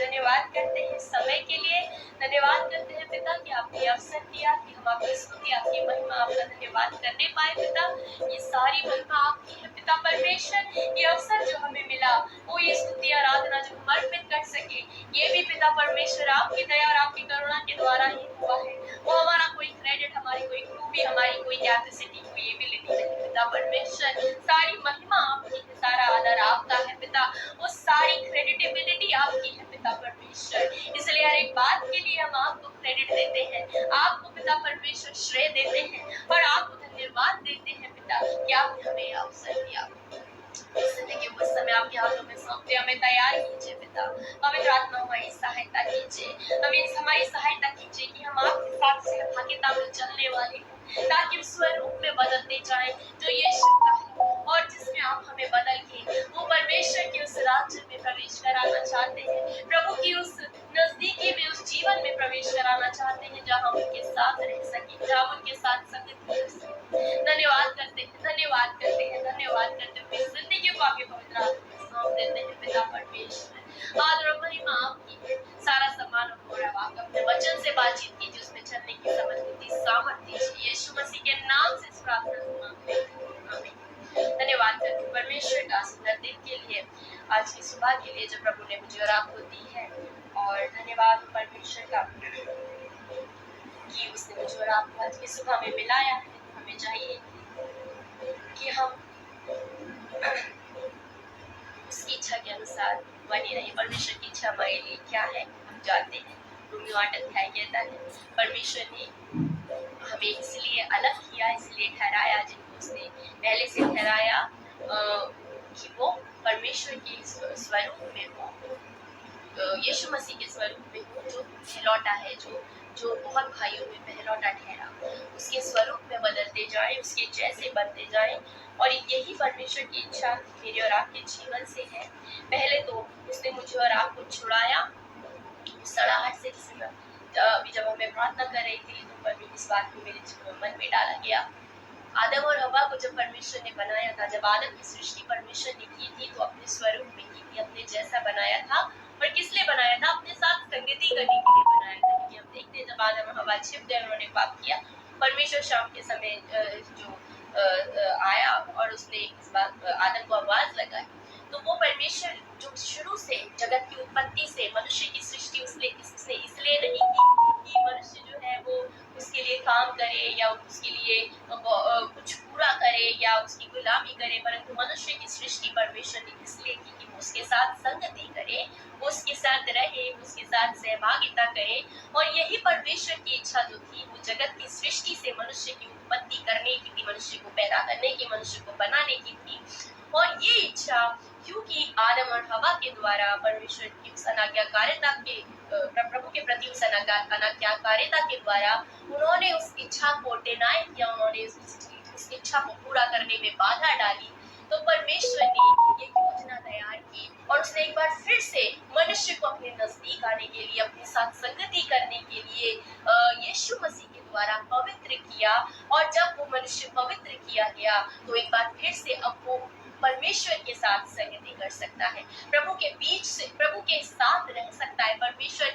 धन्यवाद करते हैं समय के लिए। धन्यवाद करते हैं पिता कि आपने अवसर दिया कि हम आपकी स्तुति, आपकी महिमा, आपका धन्यवाद करने पाए पिता। ये सारी महिमा आपकी है पिता परमेश्वर। ये अवसर जो हमें मिला वो ये स्तुति आराधना जो हम अर्पित कर सके, ये भी पिता परमेश्वर आपकी दया और आपकी करुणा के द्वारा ही हुआ है। वो हमारा कोई क्रेडिट, हमारी कोई खूबी, हमारी कोई कैपेसिटी, कोई एबिलिटी नहीं पिता परमेश्वर। सारी महिमा आपकी है, सारा आदर आपका है पिता। वो सारी क्रेडिटेबिलिटी आपकी है पिता परमेश्वर। इसलिए हर एक बात के लिए हम आपको क्रेडिट देते हैं, आपको पिता परमेश्वर श्रेय देते हैं और आपको धन्यवाद देते हैं पिता कि आपने हमें अवसर दिया। जिंदगी को समय आपके हाथों में सौंपते हमें तैयार कीजिए पिता। पवित्र आत्मा हमारी सहायता कीजिए, हमारी सहायता कीजिए कि हम आपके साथ सहभागिता में चलने वाले हैं, ताकि उस स्वरूप में बदलते जाए जो यीशु का है और जिसमें आप हमें बदल के वो परमेश्वर के उस राज्य में प्रवेश कराना चाहते हैं, प्रभु की उस नजदीकी में, उस जीवन में प्रवेश कराना चाहते हैं जहाँ हम उनके साथ रह सके, जहाँ उनके साथ संगति कर सके। धन्यवाद करते हैं, धन्यवाद करते हैं, धन्यवाद करते हैं। अपनी जिंदगी को आपके पवित्र हाथों में सौंप देते हैं पिता परमेश्वर। आदर और महिमा आपकी है, सारा सम्मान और गौरव आप अपने वचन से बातचीत कीजिए, उसमें चलने की समझ बुद्धि सामर्थ दीजिए। यीशु मसीह के नाम से इस प्रार्थना को मांगते हैं, आमीन। धन्यवाद करते हैं परमेश्वर का सुंदर दिन के लिए, आज की सुबह के लिए जो प्रभु ने मुझे और आपको दी है। और धन्यवाद परमेश्वर का कि उसने मुझे और आपको आज की सुबह में मिलाया है। हमें चाहिए कि हम उसकी इच्छा के अनुसार बने रहिए। परमेश्वर की इच्छा हमारे लिए क्या है हम जानते हैं। रोमियो 8 अध्याय कहता है परमेश्वर ने हमें इसलिए अलग किया, इसलिए ठहराया, जिनको उसने पहले से ठहराया कि वो परमेश्वर के स्वरूप में हो, यीशु मसीह के स्वरूप में हो, जो पहलौटा है, जो बहुत भाइयों में पहलौटा ठहरा, उसके स्वरूप में बदलते जाए, उसके जैसे बनते जाए। और यही परमेश्वर की इच्छा मेरे और आपके जीवन से है। पहले तो उसने मुझे और आपको छुड़ाया सड़ाहट से, जिसमें अभी जब हमें प्रार्थना कर रही थी तो पर इस बात को मेरे मन में डाला गया। आदम और हवा को जब परमेश्वर ने बनाया था, जब आदम की सृष्टि परमेश्वर ने की थी तो अपने स्वरूप में की थी, अपने जैसा बनाया था। और किस लिए बनाया था? अपने साथ संगति करने के लिए बनाया था। क्योंकि हम देखते हैं जब आदम और हवा छिप गए, उन्होंने पाप किया, परमेश्वर शाम के समय जो आया और उसने इस बात आदम को आवाज लगाई, तो वो परमेश्वर जो शुरू से जगत की उत्पत्ति से मनुष्य की सृष्टि उसने इसलिए नहीं की कि मनुष्य जो है वो उसके लिए काम करे या उसके लिए कुछ पूरा करे या उसकी गुलामी करे, परंतु मनुष्य की सृष्टि परमेश्वर ने इसलिए की कि वो उसके साथ संगति करे, वो उसके साथ रहे, उसके साथ सहभागिता करे। और यही परमेश्वर की इच्छा जो थी वो जगत की सृष्टि से मनुष्य की उत्पत्ति करने की थी, मनुष्य को पैदा करने की, मनुष्य को बनाने की थी। और ये इच्छा क्योंकि आदम और हवा के द्वारा परमेश्वर की उस अनाज्ञाकारिता के प्रभु के प्रति उस अनाज्ञाकारिता के द्वारा उन्होंने उस इच्छा को डिनाई किया, उन्होंने उस इच्छा को पूरा करने में बाधा डाली। तो परमेश्वर ने ये योजना तैयार की और उसने एक बार फिर से मनुष्य को अपने नजदीक आने के लिए, अपने साथ संगति करने के लिए यीशु मसीह के द्वारा पवित्र किया। और जब वो मनुष्य पवित्र किया गया तो एक बार फिर से अब वो परमेश्वर के साथ संगति कर सकता है, प्रभु के बीच से प्रभु के साथ रह सकता है। परमेश्वर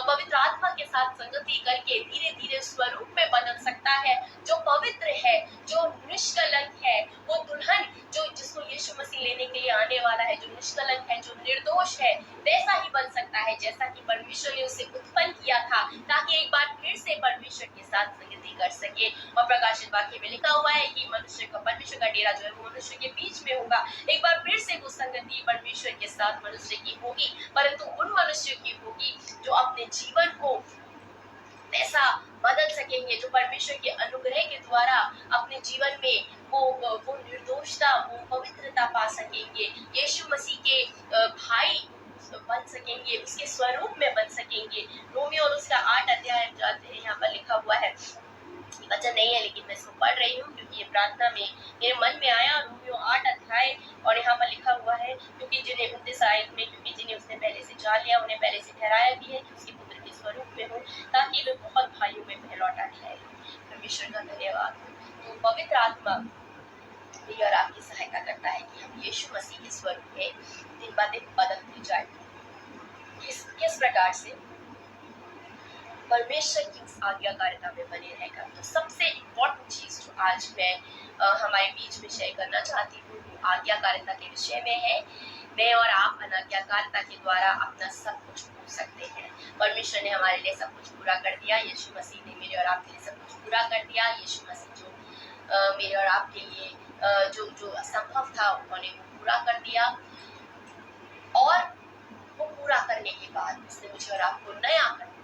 पवित्र आत्मा के साथ संगति करके धीरे धीरे स्वरूप में बदल सकता है। जो पवित्र है, जो निष्कलंक है, वो दुल्हन जो जिसको यीशु मसीह लेने के लिए आने वाला है, जो निष्कलंक है, जो निर्दोष है, वैसा ही बन सकता है जैसा कि परमेश्वर ने उसे उत्पन्न किया था, ताकि एक बार फिर से परमेश्वर के साथ संगति कर सके। और प्रकाशित वाक्य में लिखा हुआ है कि परमेश्वर का डेरा जो है वो मनुष्य के बीच में होगा। एक बार फिर से वो संगति परमेश्वर के साथ मनुष्य की होगी, परंतु उन मनुष्य की होगी जो अपने जीवन को ऐसा बदल सकेंगे, जो परमेश्वर के अनुग्रह के द्वारा अपने जीवन में वो निर्दोषता, वो पवित्रता पा सकेंगे, यीशु मसीह के भाई बन सकेंगे, उसके स्वरूप में बन सकेंगे। रोमियो और उसका 8 अध्याय जानते हैं, यहाँ पर लिखा हुआ है, वचन नहीं है लेकिन मैं इसको पढ़ रही हूँ क्योंकि ये प्रार्थना में मेरे मन में आया। रोमियो 8 अध्याय और यहाँ पर लिखा हुआ है, क्योंकि जिन्हें 29 आयत में, क्योंकि जिन्हें उसने पहले से जान लिया उन्हें पहले से ठहराया भी है कि उसके पुत्र के स्वरूप में हो, ताकि वे बहुत भाइयों में पहलौटा ठहरे। परमेश्वर का धन्यवाद। तो पवित्र आत्मा मेरी और आपकी सहायता करता है कि हम यीशु मसीह के स्वरूप में दिन ब दिन बदलते जाए। किस प्रकार से परमेश्वर की उस आज्ञाकारिता में बने रहकर। तो सबसे इम्पोर्टेंट चीज जो आज मैं हमारे बीच में शेयर करना चाहती हूँ वो आज्ञाकारिता के विषय में है। मैं और आप अनाज्ञाकारिता के द्वारा अपना सब कुछ भूल सकते हैं। परमेश्वर ने हमारे लिए सब कुछ पूरा कर दिया। यीशु मसीह ने मेरे और आपके लिए सब कुछ पूरा कर दिया। यीशु मसीह जो मेरे और आपके लिए जो जो असंभव था उन्होंने वो पूरा कर दिया। और वो पूरा करने के बाद उसने मुझे और आपको नया कर दिया।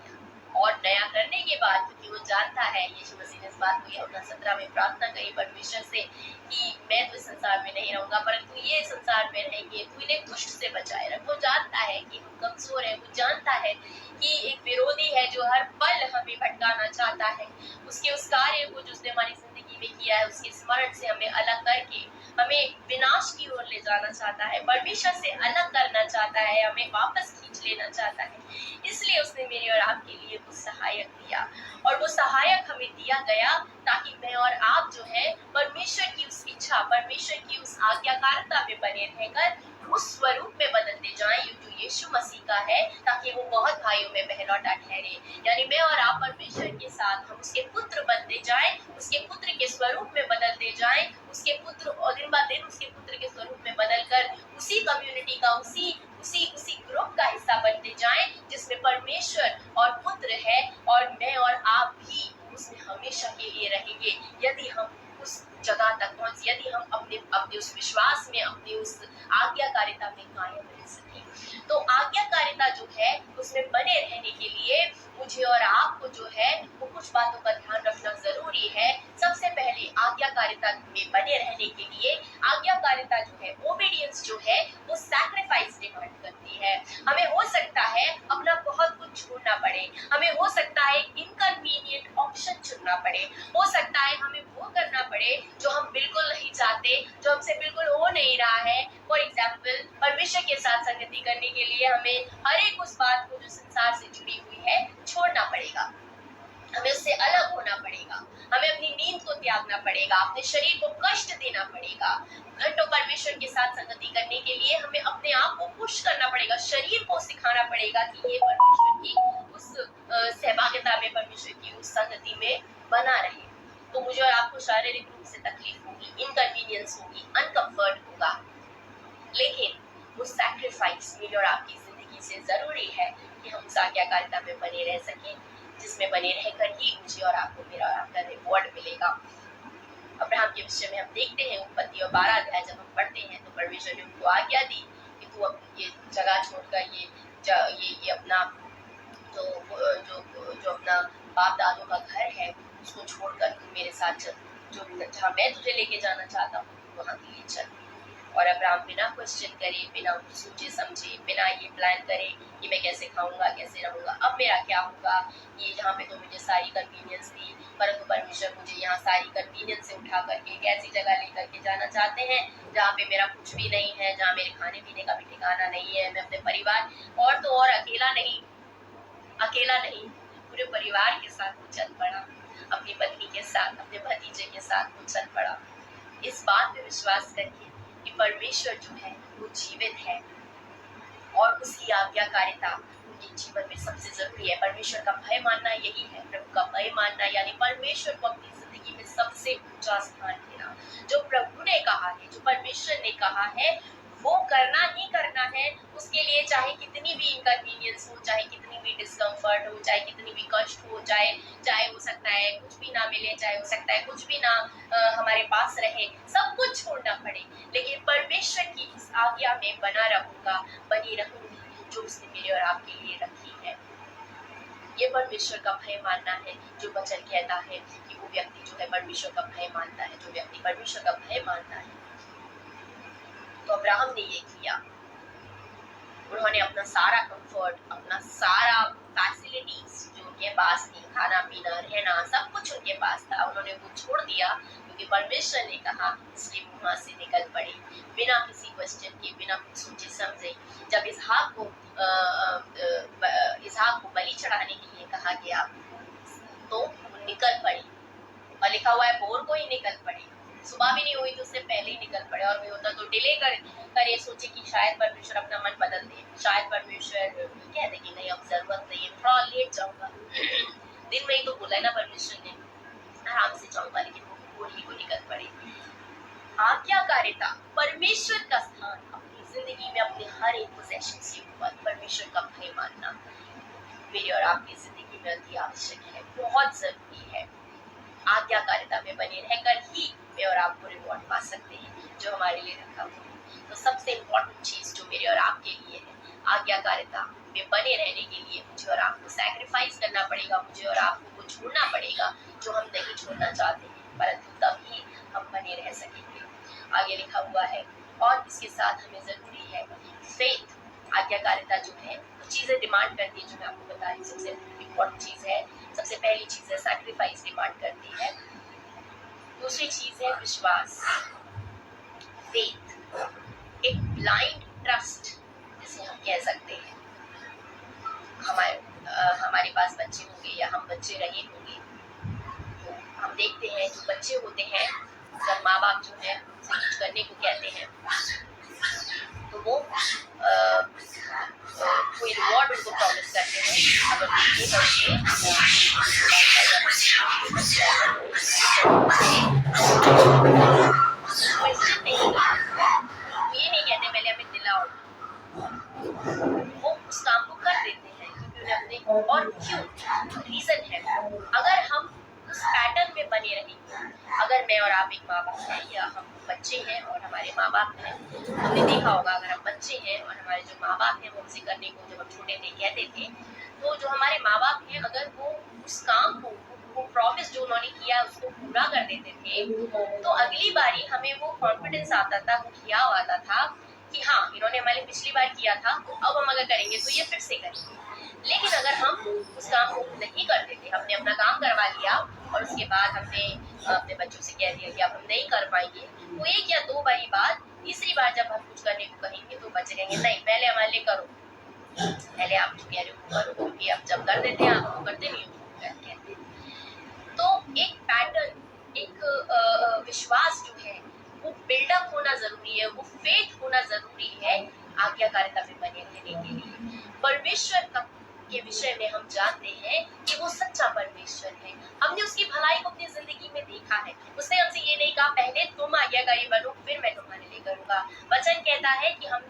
और नया करने के बाद क्योंकि वो जानता है, यीशु मसीह ने इस बात को यूहन्ना 17 में प्रार्थना करी परमेश्वर से कि मैं तो इस संसार में नहीं रहूंगा परंतु ये संसार में रहेंगे, तू इन्हें दुष्ट से बचाए रख। वो जानता है कि हम कमजोर है। वो जानता है कि एक विरोधी है जो हर पल हमें भटकाना चाहता है। उसके उस कार्य को जो उसने हमारी जिंदगी में किया है उसके स्मरण से हमें अलग करके हमें विनाश की ओर ले जाना चाहता है, परमेश्वर से अलग करना चाहता है, हमें वापस खींच लेना चाहता है। इसलिए उसने मेरे और आपके लिए वो सहायक दिया। और वो सहायक हमें दिया गया ताकि मैं और आप जो है परमेश्वर की उस इच्छा, परमेश्वर की उस आज्ञाकारिता में बने रहकर उस स्वरूप में बदलते जाएं जो यीशु मसीह का है, ताकि वो बहुत भाइयों में पहलौठा ठहरे। यानी मैं और आप परमेश्वर के साथ हम उसके पुत्र बनते जाएं, उसके पुत्र के स्वरूप में बदलते जाएं, उसके पुत्र और दिन ब दिन उसके पुत्र के स्वरूप में बदलकर उसी कम्युनिटी का उसी उसी उसी ग्रुप का हिस्सा बनते जाएं जिसमें परमेश्वर और पुत्र है और मैं और आप भी उसमें हमेशा के लिए रहेंगे। यदि हम उस जगह तक पहुंच, यदि हम अपने अपने उस विश्वास में, अपने उस आज्ञाकारिता में कायम रह सके। तो आज्ञाकारिता जो है उसमें बने रहने के लिए मुझे और आपको जो है वो कुछ बातों का ध्यान रखना जरूरी है। सबसे पहले आज्ञाकारिता में बने रहने के लिए आज्ञाकारिता जो है, ओबीडियंस जो है वो सैक्रिफाइस डिमांड करती है। हमें हो सकता है अपना बहुत कुछ छोड़ना पड़े, हमें हो सकता है इनकन्वीनियंट ऑप्शन चुनना पड़े, हो सकता है हमें वो करना पड़े जो हम बिल्कुल नहीं चाहते, जो हमसे बिल्कुल हो नहीं रहा है। फॉर एग्जाम्पल परमेश्वर के साथ संगति करने के लिए हमें हर एक उस बात को जो संसार से जुड़ी हुई है छोड़ना पड़ेगा, हमें उससे अलग होना पड़ेगा, हमें अपनी नींद को त्यागना पड़ेगा, अपने शरीर को कष्ट देना पड़ेगा। घंटों परमेश्वर के साथ संगति करने के लिए हमें अपने आप को पुश करना पड़ेगा, शरीर को सिखाना पड़ेगा कि ये परमेश्वर की उस सहभागिता में, परमेश्वर की उस संगति में बना रहे। तो मुझे और आपको शारीरिक रूप से तकलीफ होगी, इनकन्वीनियंस होगी, अनकंफर्ट होगा, लेकिन वो सैक्रिफाइस मेरी और आपकी जिंदगी से जरूरी है कि हम उस आज्ञाकारिता में बने रह सकें, जिसमें बने रहकर ही मुझे और आपको, मेरा और आपका रिवॉर्ड मिलेगा। अब्राहम के विषय में हम देखते हैं उत्पत्ति और 12 अध्याय जब हम पढ़ते हैं तो परमेश्वर ने उनको आज्ञा दी कि तू ये जगह छोड़कर ये अपना जो अपना बाप दादों का घर है उसको छोड़कर तू मेरे साथ चल, जो जहाँ मैं तुझे लेके जाना चाहता हूँ वहाँ के लिए चल। और अब्राहम बिना क्वेश्चन करे, बिना सोचे समझे, बिना ये प्लान करे कि मैं कैसे खाऊंगा, कैसे रहूंगा, अब मेरा क्या होगा, ये यहाँ पे तो मुझे सारी कन्वीनियंस दी, परंतु परमेश्वर मुझे यहाँ सारी कन्वीनियंस से उठा करके एक ऐसी जगह लेकर के जाना चाहते हैं जहाँ पे मेरा कुछ भी नहीं है, जहाँ मेरे खाने पीने का भी ठिकाना नहीं है। मैं अपने परिवार और तो और अकेला नहीं पूरे परिवार के साथ वो चल पड़ा, अपनी पत्नी के साथ, अपने भतीजे के साथ वो चल पड़ा, इस बात पे विश्वास करके कि परमेश्वर जो है वो जीवित है और उसकी आज्ञाकारिता उनके जीवन में सबसे जरूरी है। परमेश्वर का भय मानना यही है, प्रभु का भय मानना, यानी परमेश्वर को अपनी जिंदगी में सबसे ऊंचा स्थान देना। जो प्रभु ने कहा है, जो परमेश्वर ने कहा है वो करना ही करना है। उसके लिए चाहे कितनी भी इनकन्वीनियंस हो, चाहे कितनी भी डिस्कम्फर्ट हो, चाहे कितनी भी कष्ट हो, चाहे हो सकता है कुछ भी ना मिले, चाहे हो सकता है कुछ भी ना हमारे पास रहे, सब कुछ छोड़ना पड़े, लेकिन परमेश्वर की इस आज्ञा में बनी रहूंगी जो उसने मेरे और आपके लिए रखी है। ये परमेश्वर का भय मानना है। जो वचन कहता है कि वो व्यक्ति जो है परमेश्वर का भय मानता है, जो व्यक्ति परमेश्वर का भय मानता है। तो अब्राहम ने ये किया, उन्होंने अपना सारा कंफर्ट, अपना सारा फैसिलिटीज जो उनके पास थी, खाना पीना रहना सब कुछ उनके पास था, उन्होंने वो छोड़ दिया क्योंकि परमेश्वर ने कहा, इसलिए वहां से निकल पड़े बिना किसी क्वेश्चन के, बिना कुछ सोचे समझे। जब इसहाक को बलि चढ़ाने के लिए कहा गया तो वो निकल पड़ी, और लिखा हुआ है बोर को ही निकल पड़ी। सुबह भी नहीं हुई तो उससे पहले ही निकल पड़े, और भी होता तो डिले करे, सोचे कि शायद परमेश्वर अपना मन बदल दे, शायद परमेश्वर कह दे कि नहीं अब जरूरत नहीं है, थोड़ा लेट जाऊंगा। दिन में ही तो बोला है ना परमेश्वर ने, आराम से जाऊंगा, लेकिन वो भोर ही को निकल पड़े। आज्ञाकारिता, परमेश्वर का स्थान अपनी जिंदगी में अपने हर एक पोजेशन के ऊपर परमेश्वर का भय मानना मेरी और आपकी जिंदगी में अति आवश्यक है, बहुत जरूरी है। आज्ञाकारिता में बने रहकर ही मैं और आप वो रिवॉर्ड पा सकते हैं जो हमारे लिए रखा हुआ है। तो सबसे इम्पोर्टेंट चीज जो मेरे और आपके लिए है, आज्ञाकारिता में बने रहने के लिए मुझे और आपको सैक्रिफाइस करना पड़ेगा, मुझे और आपको वो छोड़ना पड़ेगा जो हम नहीं छोड़ना चाहते हैं, परंतु तभी हम बने रह सकेंगे। आगे लिखा हुआ है, और इसके साथ हमें जरूरी है फेथ। आज्ञाकारिता जो है कुछ चीजें डिमांड करती है, जो मैं आपको बता रही हूँ। सबसे इम्पोर्टेंट चीज है, सबसे पहली चीज है सैक्रिफाइस डिमांड करती है। दूसरी चीज है विश्वास, फेथ, एक ब्लाइंड ट्रस्ट जिसे हम कह सकते हैं। हमारे पास बच्चे होंगे या हम बच्चे रहे होंगे, तो हम देखते हैं जो बच्चे होते हैं, जब माँ बाप जो है उनसे कुछ करने को कहते हैं तो वो कोई रिवॉर्ड उनको प्रॉमिस करते हैं, अगर ये करेंगे ये नहीं कहते पहले हमें दिलाओ, वो उस काम को कर देते हैं क्योंकि उन्हें अपने, और क्यों रीजन है, अगर हम उस पैटर्न में बने रहेंगे, अगर मैं और आप एक माँ बाप हैं या हम बच्चे हैं और हमारे माँ बाप हैं, हमने देखा होगा अगर हम बच्चे हैं और हमारे जो माँ बाप हैं वो हमसे करने को जब हम छोटे थे कहते थे, तो जो हमारे माँ बाप हैं अगर वो उस काम को, वो प्रॉमिस जो उन्होंने किया उसको पूरा कर देते थे, तो अगली बारी हमें वो कॉन्फिडेंस आता था, वो किया आता था कि हाँ इन्होंने हमारे पिछली बार किया था, तो अब हम अगर करेंगे तो ये फिर से करेंगे। लेकिन अगर हम उस काम को नहीं करते थे, हमने अपना काम करवा लिया और उसके बाद हमने अपने बच्चों से कह दिया कि अब हम नहीं कर पाएंगे, तो एक या दो बारी बाद, तीसरी बार जब हम कुछ करने को कहेंगे तो बच्चे कहेंगे नहीं पहले हमारे लिए करो, पहले आप जो कह रहे हो करो, क्योंकि आप जब कर देते हैं आप करते नहीं हो कहते। तो एक पैटर्न, एक विश्वास जो है वो बिल्डअप होना जरूरी है, वो फेथ होना जरूरी है आज्ञाकारिता में बने रहने के लिए। परमेश्वर का के विषय में हम जानते हैं कि वो सच्चा परमेश्वर है, हमने उसकी भलाई को अपनी जिंदगी में देखा है। उसने हमसे ये नहीं कहा पहले तुम आज्ञाकारी बनो फिर मैं तुम्हारे लिए करूंगा। वचन कहता है कि हम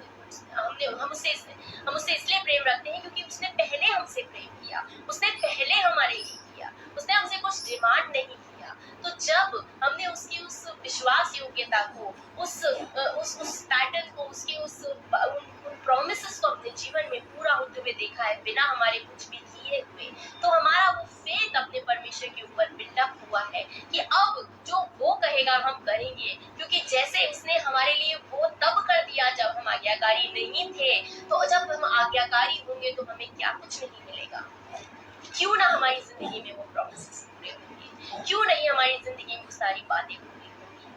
उससे इसलिए प्रेम रखते हैं क्योंकि उसने पहले हमसे प्रेम किया, उसने पहले हमारे लिए किया, उसने हमसे कुछ डिमांड नहीं किया। तो जब हमने उसकी उस विश्वास योग्यता को, उस पैटर्न को, उसके उन प्रॉमिसेस को अपने जीवन में पूरा होते हुए देखा है बिना हमारे कुछ भी किए हुए, तो हमारा वो फेथ अपने परमेश्वर के ऊपर बिल्डअप हुआ है कि अब जो वो कहेगा हम करेंगे, क्योंकि जैसे उसने हमारे लिए वो तब कर दिया जब हम आज्ञाकारी नहीं थे, तो जब हम आज्ञाकारी होंगे तो हमें क्या कुछ नहीं मिलेगा। क्यों ना हमारी जिंदगी में वो प्रॉमिसेस पूरे होंगे, क्यों नहीं हमारी जिंदगी में सारी बातें पूरी होंगी।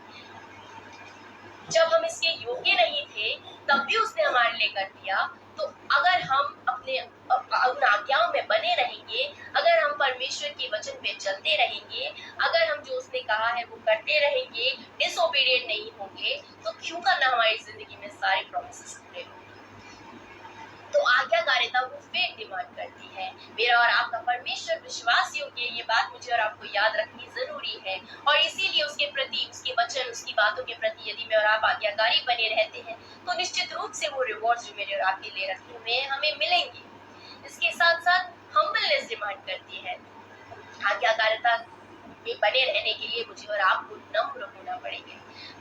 जब हम इसके योग्य नहीं थे तब भी उसने हमारे लिए कर दिया, तो अगर हम अपने उन आज्ञाओं में बने रहेंगे, अगर हम परमेश्वर के वचन पे चलते रहेंगे, अगर हम जो उसने कहा है वो करते रहेंगे, डिसोबीडिएंट नहीं होंगे, तो क्यों करना हमारी जिंदगी में सारे प्रॉमिसेस पूरे होंगे। तो आज्ञाकारिता वो फेथ डिमांड करती है। मेरा और आपका परमेश्वर विश्वास योग्य, ये बात मुझे और आपको याद रखनी जरूरी है, और इसीलिए उसके प्रति, उसके वचन, उसकी बातों के प्रति यदि मैं और आप आज्ञाकारी बने रहते हैं तो निश्चित रूप से वो रिवॉर्ड जो मेरे और आपके लिए रखे हुए हैं हमें मिलेंगे। इसके साथ साथ हम्बलनेस डिमांड करती है। आज्ञाकारिता में बने रहने के लिए मुझे और आपको नम्र होना पड़ेगा,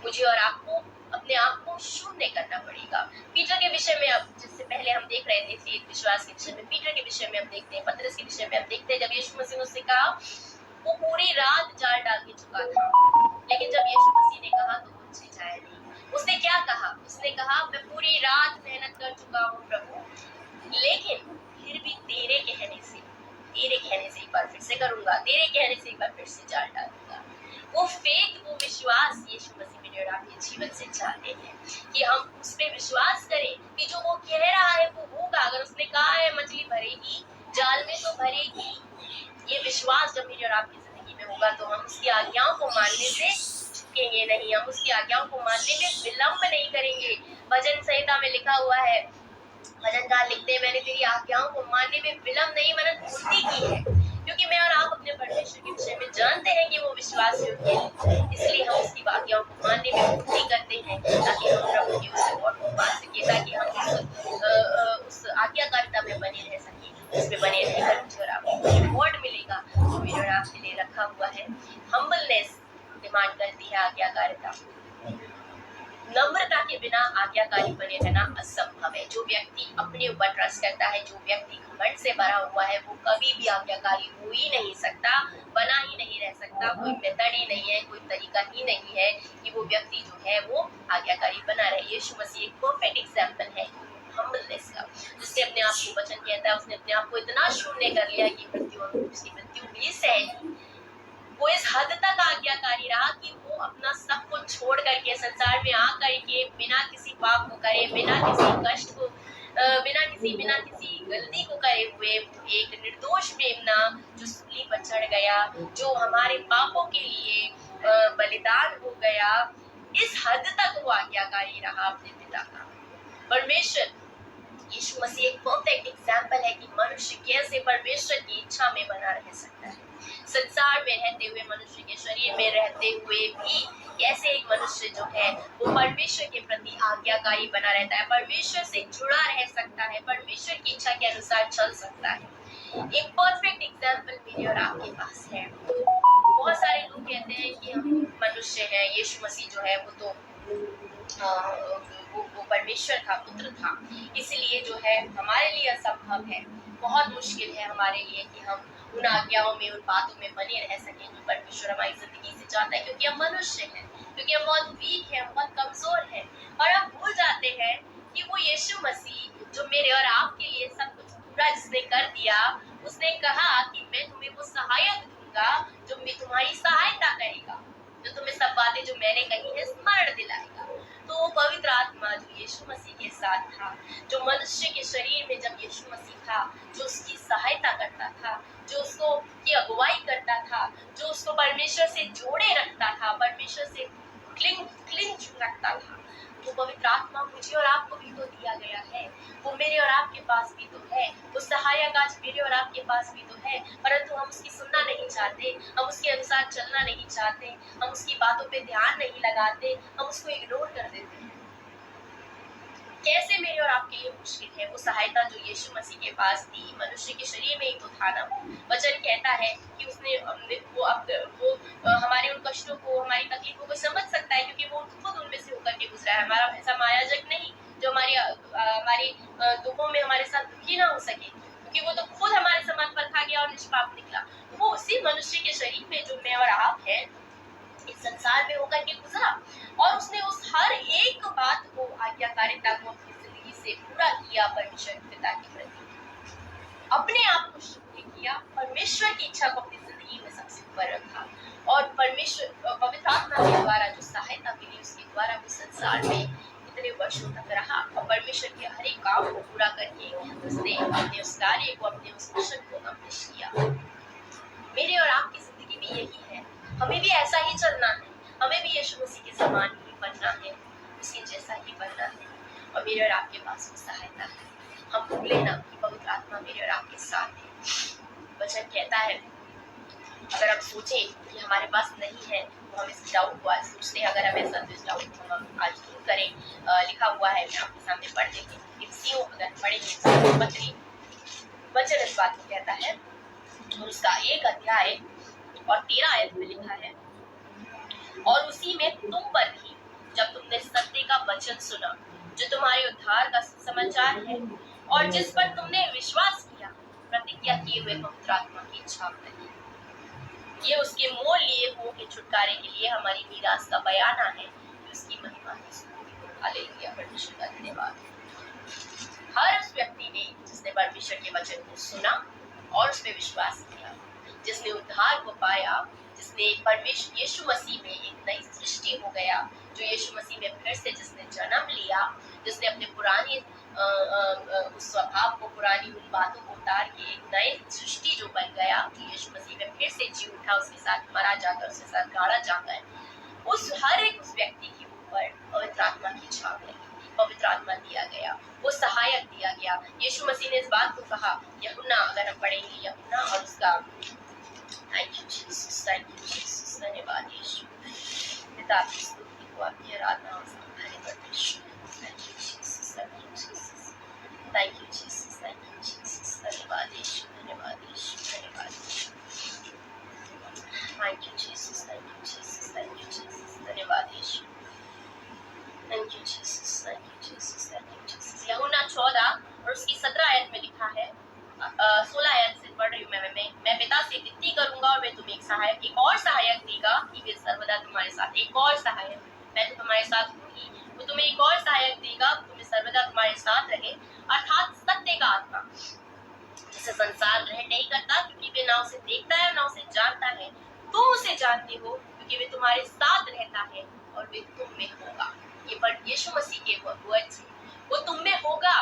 मुझे और आपको अपने आप को शून्य करना पड़ेगा। पीटर के विषय में, अब जिससे पहले हम देख रहे थे फेथ विश्वास के विषय में, पीटर के विषय में हम देखते हैं, पतरस के विषय में हम देखते हैं, जब यीशु मसीह ने उससे कहा, वो पूरी रात जाल डाल के चुका था, लेकिन जब यीशु मसीह ने कहा तो वो उससे जाया नहीं। उसने क्या कहा? उसने कहा मैं पूरी रात मेहनत कर चुका हूँ प्रभु, लेकिन फिर भी तेरे कहने से एक बार फिर से करूंगा, तेरे कहने से एक बार फिर से जाल डालूंगा। वो फेथ, वो विश्वास यीशु मसीह मेरे और आपके जीवन से चाहते हैं कि हम उस पे विश्वास करें कि जो वो कह रहा है वो होगा। अगर उसने कहा है मछली भरेगी जाल में तो भरेगी। ये विश्वास जब मेरी और आपकी जिंदगी में होगा तो हम उसकी आज्ञाओं को मानने से रुकेंगे नहीं, हम उसकी आज्ञाओं को मानने में विलंब नहीं करेंगे। भजन संहिता में लिखा हुआ है, भजनकार लिखते हैं, मैंने तेरी आज्ञाओं को मानने में विलंब नहीं मनन पूर्ति की है, क्योंकि मैं और आप अपने परमेश्वर के विषय में जानते हैं कि वो विश्वास योग्य है। इसलिए हम उसकी आज्ञाओं को मानने में पूर्ति करते हैं, ताकि हम प्रभु की उस रिवॉर्ड को पा सके, ताकि हम उस आज्ञाकारिता में बने रह सके, उसमें बने रहकर मुझे और आपको रिवॉर्ड मिलेगा जो मेरे और आपके लिए रखा हुआ है। हम्बलनेस डिमांड करती है आज्ञाकारिता। नम्रता के बिना आज्ञाकारी बने रहना असंभव है। जो व्यक्ति अपने ऊपर ट्रस्ट करता है, जो व्यक्ति घमंड से भरा हुआ है, वो कभी भी आज्ञाकारी हो ही नहीं सकता, बना ही नहीं रह सकता। कोई मेथड ही नहीं है, कोई तरीका ही नहीं है कि वो व्यक्ति जो है वो आज्ञाकारी बना रहे। यीशु मसीह एक परफेक्ट एग्जाम्पल है हम्बलनेस का, जिसने अपने आप को वचन कहता है, उसने अपने आप को इतना शून्य कर लिया कि उसकी मृत्यु भी सह। वो इस हद तक आज्ञाकारी रहा कि वो अपना सब कुछ छोड़ करके संसार में आ करके बिना किसी पाप को करे, बिना किसी कष्ट को, बिना किसी गलती को करे हुए एक निर्दोष मेमना जो सूली पर चढ़ गया, जो हमारे पापों के लिए बलिदान हो गया, इस हद तक वो आज्ञाकारी रहा अपने पिता का। परमेश्वर यीशु मसीह एक परफेक्ट एग्जाम्पल है कि मनुष्य कैसे परमेश्वर की इच्छा में बना रह सकता है। संसार में रहते हुए, मनुष्य के शरीर में रहते हुए भी कैसे एक मनुष्य जो है वो परमेश्वर के प्रति आज्ञाकारी बना रहता है, परमेश्वर से जुड़ा रह सकता है, परमेश्वर की इच्छा के अनुसार चल सकता है। एक परफेक्ट एग्जाम्पल मेरे और आपके पास है। बहुत सारे लोग कहते हैं कि हम मनुष्य हैं, यीशु मसीह जो है वो तो वो परमेश्वर का पुत्र था, इसलिए जो है हमारे लिए असंभव है, बहुत मुश्किल है हमारे लिए कि हम उन आज्ञाओं में, उन बातों में बने रह सकें जो परमेश्वर हमारी जिंदगी से चाहता है, क्योंकि हम मनुष्य हैं, क्योंकि हम बहुत वीक हैं, हम बहुत कमजोर हैं, और हम भूल जाते हैं कि वो यीशु मसीह जो मेरे और आपके लिए सब कुछ पूरा जिसने कर दिया, उसने कहा कि मैं तुम्हें वो सहायक दूंगा जो तुम्हारी सहायता करेगा, जो तुम्हें सब बातें जो मैंने कही है स्मरण दिलाएगा। तो वो पवित्र आत्मा जो यीशु मसीह के साथ था, जो मनुष्य के शरीर में जब यीशु मसीह था, जो उसकी सहायता करता था, जो उसको की अगुवाई करता था, जो उसको परमेश्वर से जोड़े रखता था, परमेश्वर से क्लिंच रखता था, वो पवित्र आत्मा मुझे और आपको भी तो दिया गया है, वो मेरे और आपके पास भी तो है, वो सहायक आज मेरे और आपके पास भी तो है, परंतु हम उसकी सुनना नहीं चाहते, हम उसके अनुसार चलना नहीं चाहते, हम उसकी बातों पे ध्यान नहीं लगाते, हम उसको इग्नोर कर देते हैं। कैसे मेरे और आपके लिए मुश्किल है वो सहायता जो यीशु मसीह के पास थी, मनुष्य के शरीर में ही तो था ना। वचन कहता है कि उसने वो हमारे उन कष्टों को, हमारी तकलीफों को समझ सकता है, क्योंकि वो खुद उनमें से होकर के गुजरा है। हमारा ऐसा मायाजक नहीं जो हमारी दुखों में हमारे साथ दुखी ना हो सके, क्योंकि वो तो खुद हमारे समान परखा गया और निष्पाप निकला। वो उसी मनुष्य के शरीर में जो मैं और आप है इस संसार में होकर के गुजरा, और उसने उस हर एक बात को, आज्ञाकारिता को अपनी जिंदगी से पूरा किया परमेश्वर पिता के प्रति, अपने आप को शुद्ध किया, परमेश्वर की इच्छा को अपनी जिंदगी में सबसे ऊपर रखा, और परमेश्वर पवित्र आत्मा के द्वारा जो सहायता मिली उसके द्वारा वो संसार में इतने वर्षों तक रहा, और परमेश्वर के हर एक काम को पूरा करके उसने अपने उस कार्य को, अपने उस मिशन को अकम्प्लिश किया। मेरे और आपकी जिंदगी भी यही है, हमें भी ऐसा ही चलना है, हमें भी यीशु मसीह के समान ही बनना है, उसके जैसा ही बनना है, और मेरे और आपके पास वो सहायता है। हम भूले ना कि पवित्र आत्मा मेरे और आपके साथ है। वचन कहता है, अगर हम सोचें कि हमारे पास नहीं है तो हम इस डाउट को आज सोचते हैं, अगर हम ऐसा तो इस डाउट को हम आज दूर करें। लिखा हुआ है, मैं आपके सामने पढ़ देती हूँ, इफ्सियों अगर पढ़ेंगे पत्री वचन इस बात को कहता है, और उसका 1 अध्याय और 13 आयत में लिखा है, और उसी में तुम पर भी जब तुमने सत्य का वचन सुना जो तुम्हारे उद्धार का समाचार है, और जिस पर तुमने विश्वास किया, प्रतिज्ञा किए हुए पवित्र आत्मा की इच्छा करी, ये उसके मोल लिए हुओं के छुटकारे के लिए हमारी मीरास का बयाना है, उसकी महिमा है। हालेलुया, परमेश्वर का धन्यवाद। हर उस व्यक्ति ने जिसने परमेश्वर के वचन को सुना और उस पर विश्वास किया, जिसने उद्धार को पाया, जिसने परमेश्वर यीशु मसीह में एक नई सृष्टि हो गया, जो यीशु मसीह में फिर से जिसने जन्म लिया, जिसने अपने पुराने उस स्वभाव को, पुरानी उन बातों को उतार के एक नई सृष्टि जो बन गया, जो यीशु मसीह में फिर से जी उठा, उसके साथ मरा जाकर, उसके साथ गाड़ा जाकर, उस हर एक उस व्यक्ति के ऊपर पवित्र आत्मा की छाप लगी, पवित्र आत्मा दिया गया, वो सहायक दिया गया। यीशु मसीह ने इस बात को कहा, यूहन्ना अगर हम पढ़ेंगे यूहन्ना और उसका thank you Jesus, thank you Jesus, धन्यवाद यीशु, पिता की स्तुति को आपकी आराधना और धन्यवाद यीशु, thank you Jesus, thank you Jesus, thank you Jesus, thank you Jesus, धन्यवाद यीशु, धन्यवाद यीशु, धन्यवाद यीशु, thank you Jesus, thank you Jesus, thank you Jesus, धन्यवाद यीशु, thank you Jesus, thank you Jesus, thank you Jesus. यूहन्ना 14 और उसकी 17 आयत में लिखा है, 16 आयत से पढ़ रही हूँ मैं पिता से विनती करूंगा और मैं तुम्हें एक और सहायक देगा कि वे सर्वदा तुम्हारे साथ, एक और सहायक, मैं तो तुम्हारे साथ हूँगी, वो तुम्हें एक और सहायक देगा, तुम्हें सर्वदा तुम्हारे साथ रहे, अर्थात सत्य का आत्मा, जिसे संसार ग्रहण नहीं करता क्योंकि वे ना उसे देखता है ना उसे जानता है, तुम उसे जानते हो क्योंकि वे तुम्हारे साथ रहता है और वे तुम में होगा। ये पर यीशु मसीह के वर्ड्स, वो तुम में होगा,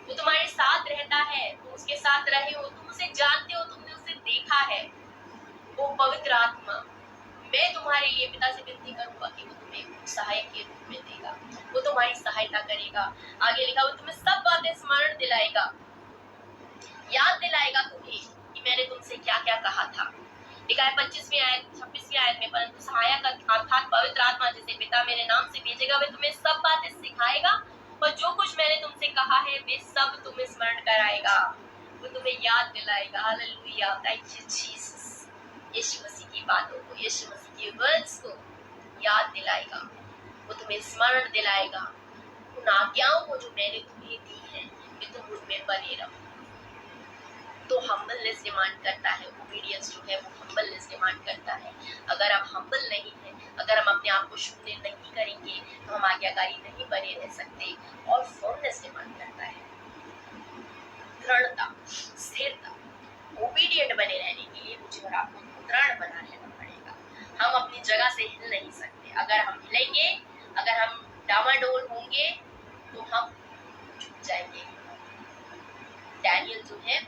वो तुम्हारे साथ रहता है, तुम उसके साथ रहे हो, तुम उसे जानते हो, तुमने उसे देखा है, वो पवित्र आत्मा। मैं तुम्हारे लिए पिता से विनती करूंगा कि वो तुम्हें सहायक के रूप में देगा, वो तुम्हारी सहायता करेगा। आगे लिखा, वो तुम्हें सब बातें स्मरण दिलाएगा, याद दिलाएगा तुम्हें कि मैंने तुमसे क्या क्या कहा था। लिखा है 25वीं आयत 26वीं आयत में, परंतु सहायक अर्थात पवित्र आत्मा जिसे पिता मेरे नाम से भेजेगा, वे तुम्हें सब बातें सिखाएगा और जो कुछ मैंने तुमसे कहा है वे सब तुम्हें स्मरण कराएगा, वो तुम्हें याद दिलाएगा। Hallelujah, thank you Jesus. यीशु मसीह की बातों को, यीशु मसीह के वर्ड्स को याद दिलाएगा, वो तुम्हें स्मरण दिलाएगा उन आज्ञाओं को जो मैंने तुम्हें दी है कि तुम उनमें बने रहो। तो हम्बलनेस डिमांड करता है, ओबीडियंस जो है वो हम्बलनेस डिमांड करता है। अगर हम हम्बल नहीं है, अगर हम अपने आप को शून्य नहीं करेंगे तो हम आज्ञाकारी नहीं बने रह सकते। और फर्मनेस डिमांड करता है, दृढ़ता, स्थिरता। ओबीडियंट बने रहने के लिए मुझे और आपको दृढ़ बना रहना पड़ेगा। हम अपनी जगह से हिल नहीं सकते। अगर हम हिलेंगे, अगर हम डामाडोल होंगे तो हम झुक जाएंगे। डैनियल जो है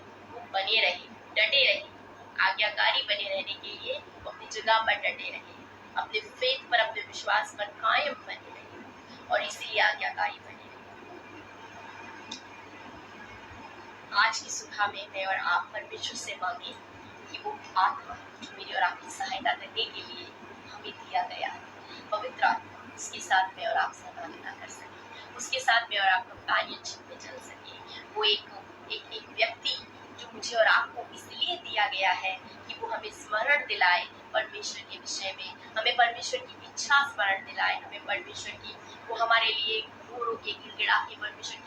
बने रहे, डटे रहे, आज्ञाकारी बने रहने के लिए वो अपनी जगह पर डटे रहे, अपने फेथ पर, अपने विश्वास पर कायम बने रहे और इसीलिए आज्ञाकारी बने रहे। आज की सुबह में मैं और आप परमेश्वर से मांगे कि वो आत्मा जो मेरी और आपकी सहायता करने के लिए हमें दिया गया है, पवित्र आत्मा, उसके साथ मैं और आप सहभागिता कर सके, उसके साथ मैं और आप कंपेनियनशिप में चल सके। वो एक व्यक्ति जो मुझे और आपको इसलिए दिया गया है कि वो हमें स्मरण दिलाए परमेश्वर के विषय में, हमें परमेश्वर की इच्छा स्मरण दिलाए, हमें परमेश्वर की, वो हमारे लिए रो रो के गिड़गिड़ा के परमेश्वर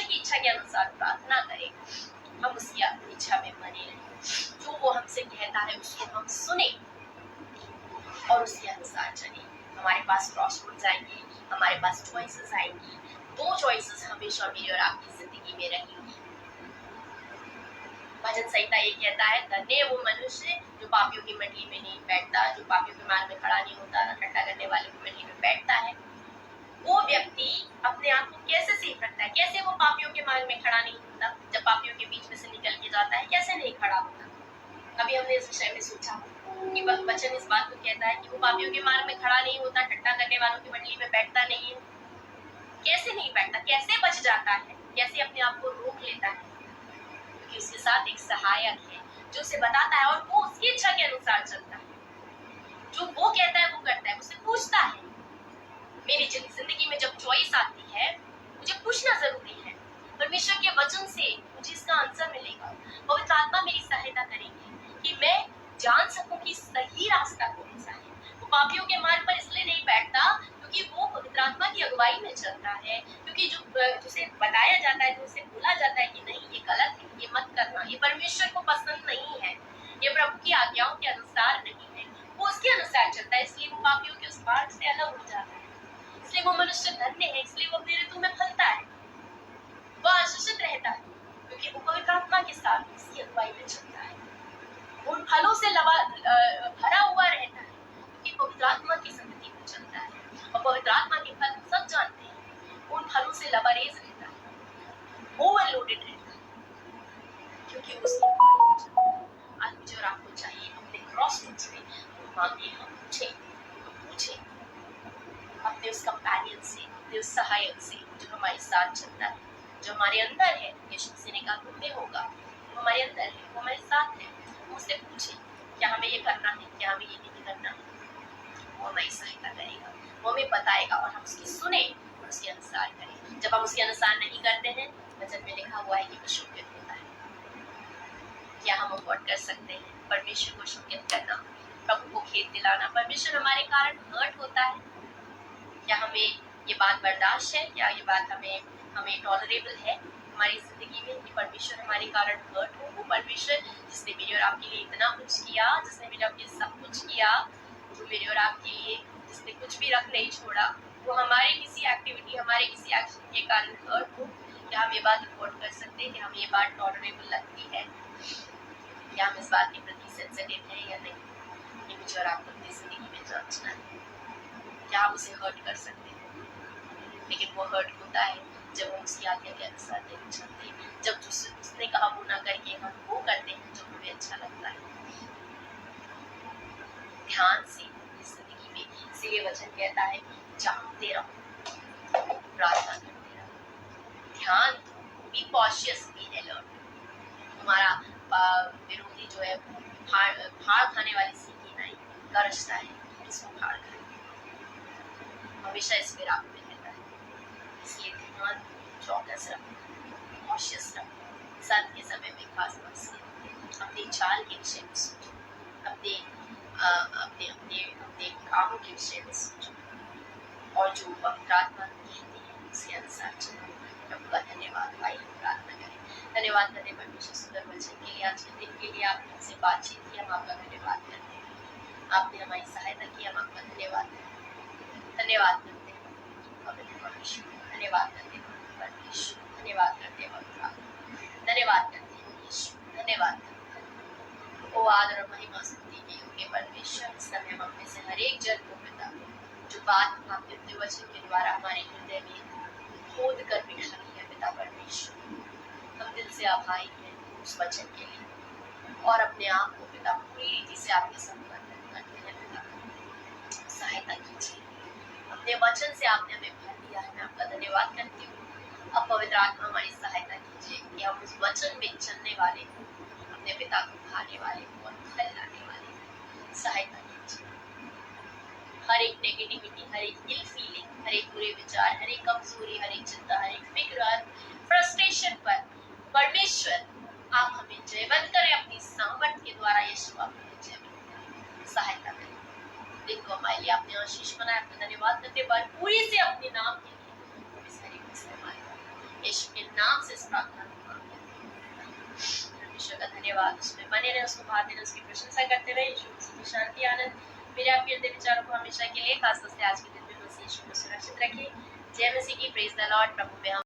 की इच्छा के अनुसार प्रार्थना करें, हम उसकी इच्छा में बने रहें, जो वो हमसे कहता है उसको हम सुने और उसके अनुसार चले। हमारे पास क्रॉसरोड्स आएंगे, हमारे पास चॉइसेस आएंगी, दो चॉइसेस हमेशा मेरी और आपकी जिंदगी में रहेंगी। भजन संहिता ये कहता है, धन्य वो मनुष्य जो पापियों की मंडली में नहीं बैठता, जो पापियों के मार्ग में खड़ा नहीं होता, न ठट्टा करने वाले की मंडली में बैठता है। वो व्यक्ति अपने आप को कैसे सेफ रखता है? कैसे वो पापियों के मार्ग में खड़ा नहीं होता? जब पापियों के बीच में से निकल के जाता है, कैसे नहीं खड़ा होता? कभी हमने इस विषय में सोचा कि वचन इस बात को कहता है कि वो पापियों के मार्ग में खड़ा नहीं होता, ठट्टा करने वालों की मंडली में बैठता नहीं है। कैसे नहीं बैठता? कैसे बच जाता है? कैसे अपने आप को रोक लेता है? क्योंकि उसके साथ एक सहायक है जो उसे बताता है और वो उसकी इच्छा के अनुसार चलता है। जो वो कहता है वो करता है, उससे पूछता है। मेरी जिंदगी में जब चॉइस आती है, मुझे पूछना जरूरी है। परमेश्वर के वचन से मुझे इसका आंसर मिलेगा। पवित्र आत्मा मेरी सहायता करेगी कि मैं जान सकूं कि सही रास्ता कौन सा है। वो पापियों के मार्ग पर इसलिए नहीं बैठता क्योंकि वो पवित्र आत्मा की अगुवाई में चलता है, क्योंकि उसे बताया जाता है, उसे बोला जाता है कि नहीं ये गलत है, ये मत करना, ये परमेश्वर को पसंद नहीं है, ये प्रभु की आज्ञाओं के अनुसार नहीं है। वो उसके अनुसार चलता है, इसलिए वो पापियों के उस मार्ग से अलग हो जाता है। इसलिए वो मनुष्य धन्य है, इसलिए वो अपने ऋतु में फलता है, वो आशीषित रहता है क्योंकि वो पवित्र आत्मा के साथ उसकी अगुवाई में चलता है। उन फलों से भरा हुआ रहता है क्योंकि पवित्र आत्मा की संगति में चलता है। और पवित्र आत्मा के फल सब जानते हैं, उन फलों से लबारेज रहता है, ओवरलोडेड रहता है क्योंकि उसकी अगुवाई में चलता है। आज मुझे और आपको चाहिए अपने क्रॉसरोड्स में मांगे, हम पूछे अपने उस कंपेनियन से, अपने उस सहायक से जो हमारे साथ चलता है, जो हमारे अंदर है। यीशु मसीह ने कहा तुम में होगा, वो हमारे अंदर है, वो हमारे साथ है। उससे पूछे क्या हमें ये करना है, क्या हमें ये नहीं करना है। वो हमारी सहायता करेगा, वो हमें बताएगा और हम उसकी सुने और उसके अनुसार करें। जब हम उसके अनुसार नहीं करते हैं, वचन में लिखा हुआ है कि वो शोकित होता है। क्या हम अफोर्ड कर सकते हैं परमेश्वर को शोकित करना, प्रभु को खेद दिलाना? परमेश्वर हमारे कारण हर्ट होता है, क्या हमें ये बात बर्दाश्त है? क्या ये बात हमें टॉलरेबल है हमारी जिंदगी में कि परमेश्वर हमारे कारण हर्ट हो? वो परमेश्वर जिसने मेरे और आपके लिए इतना कुछ किया, जिसने मेरे आपके सब कुछ किया, जो मेरे और आपके लिए जिसने कुछ भी रख नहीं छोड़ा, वो हमारे किसी एक्टिविटी, हमारे किसी एक्शन के कारण हर्ट हो, क्या हम ये बात अफोर्ड कर सकते हैं? कि हमें ये बात टॉलरेबल लगती है? क्या हम इस बात के प्रति सेंसिटिव हैं या नहीं? ये मुझे और आपको अपनी जिंदगी में जांचना है। क्या हम उसे हर्ट कर सकते हैं? लेकिन वो हर्ट होता है जब हम उसकी आज्ञा के अनुसार नहीं चलते, जब उसने कहा वो ना करके हम वो करते हैं जो हमें अच्छा लगता है। ध्यान से जिंदगी में, इसलिए वचन कहता है कि जानते रहो, प्रार्थना करते रहो, ध्यान दो, बी कॉशियस, बी अलर्ट। तुम्हारा विरोधी जो है फाड़ खाने वाली सीखी नहीं गरजता है, इसको फाड़ खाए, हमेशा इस विराग में रहता है। इसलिए ध्यान, चौकस रखो, कॉशियस रखो। साथ के समय में खास तौर से अपनी चाल के विषय में सोचो, अपने अपने अपने अपने कामों के विषय में सोचो और जो प्रार्थना कहती है उसके अनुसार चलो। प्रभु का धन्यवाद भाई, हम प्रार्थना करें। धन्यवाद करते परमेश्वर सुंदर वचन के लिए, आज के दिन के लिए आपने हमसे बातचीत की, हम आपका धन्यवाद करते हैं। आपने हमारी सहायता की, हम आपका धन्यवाद करते हैं। धन्यवाद करते हैं पवित्र परमेश्वर, धन्यवाद करते हैं परमेश्वर, धन्यवाद करते हैं पवित्र, धन्यवाद करते हैं यीशु, धन्यवाद करते हैं। ओ आदर और महिमा स्तुति के योग्य परमेश्वर, इस समय हम अपने से हर एक जन को पिता जो बात आपने अपने वचन के द्वारा हमारे हृदय में खोद कर बिठा दी है पिता परमेश्वर, हम दिल से आभारी हैं उस वचन के लिए और अपने आप को पिता पूरी रीति से आपके समर्पित करते हैं। पिता सहायता कीजिए, अपने वचन से आपने हमें भर दिया है, मैं आपका धन्यवाद करती हूँ। अब पवित्र आत्मा हमारी सहायता कीजिए कि हम उस वचन में चलने वाले, अपने पिता को खाने वाले और फल लाने वाले सहायता कीजिए। हर एक नेगेटिविटी, हर एक इल फीलिंग, हर एक बुरे विचार, हर एक कमजोरी, हर एक चिंता, हर एक फिक्र, हर फ्रस्ट्रेशन पर परमेश्वर आप हमें जयवंत करें अपनी सामर्थ के द्वारा। यीशु आप हमें जयवंत सहायता करें। दिन को हमारे लिए आपने आशीष बनाया, आपका धन्यवाद करते बाद पूरी से अपने नाम के लिए इस तरीके इस्तेमाल करें। यीशु के नाम से इस प्रार्थना को मांगते हैं। परमेश्वर का धन्यवाद, उसमें बने रहे, उसको भाग देने, उसकी प्रशंसा करते रहे। यीशु की शांति आनंद मेरे आपके हृदय विचारों को हमेशा के लिए, खासतौर से आज के दिन में मसीह यीशु को सुरक्षित रखिए। जय मसीह की, प्रेज द लॉर्ड। प्रभु में हम